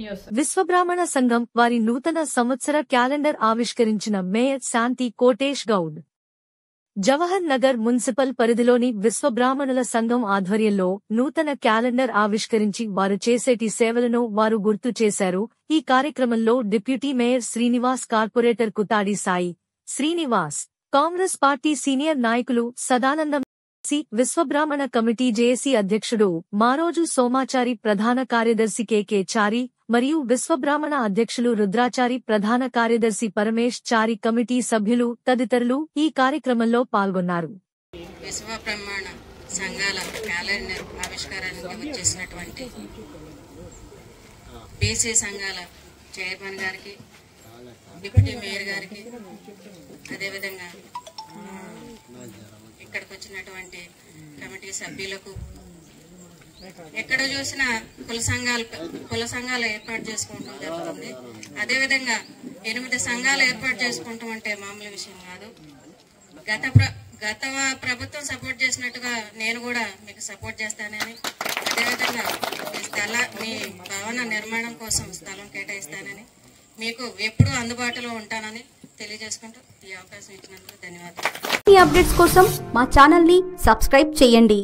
News. Vishwabrahmana సంఘం వారి నూతన సంవత్సర క్యాలెండర్ ఆవిష్కరించిన మేయర్ శాంతి కోటేష్ గౌడ్. జవహర్ నగర్ మున్సిపల్ పరిధిలోని విశ్వబ్రాహ్మణుల సంఘం ఆధ్వర్యంలో నూతన క్యాలెండర్ ఆవిష్కరించి వారు చేసేటి సేవలను వారు గుర్తు చేశారు. ఈ కార్యక్రమంలో deputy mayor Srinivas, corporator Kuthadi Sai Srinivas, Congress party senior నాయకులు సదానందం, విశ్వబ్రాహ్మణ కమిటీ జేఏసీ అధ్యక్షుడు మారోజు సోమాచారి, ప్రధాన కార్యదర్శి కె చారి మరియు విశ్వబ్రాహ్మణ అధ్యక్షులు రుద్రాచారి, ప్రధాన కార్యదర్శి పరమేష్ చారి, కమిటీ సభ్యులు తదితరులు ఈ కార్యక్రమంలో పాల్గొన్నారు. విశ్వబ్రాహ్మణ సంఘాల క్యాలెండర్ ఆవిష్కారానికి వచ్చేసినటువంటి బీసీ సంఘాల చైర్మన్ గారికి, డిప్యూటీ మేయర్ గారికి, అదేవిధంగా ఇక్కడికి వచ్చినటువంటి కమిటీ సభ్యులకు, ఎక్కడ చూసినా కుల సంఘాలు ఏర్పాటు చేసుకోవటం జరుగుతుంది. అదేవిధంగా 8 సంఘాలు ఏర్పాటు చేసుకుంటాం అంటే మామూలు విషయం కాదు. గత ప్రభుత్వం సపోర్ట్ చేసినట్టుగా నేను కూడా మీకు సపోర్ట్ చేస్తానని, అదేవిధంగా మీ భవన నిర్మాణం కోసం స్థలం కేటాయిస్తానని, మీకు ఎప్పుడూ అందుబాటులో ఉంటానని తెలియజేసుకుంటూ ఈ అవకాశం ఇచ్చినందుకు ధన్యవాదాలు. ఈ అప్డేట్స్ కోసం మా ఛానల్ ని సబ్స్క్రైబ్ చేయండి.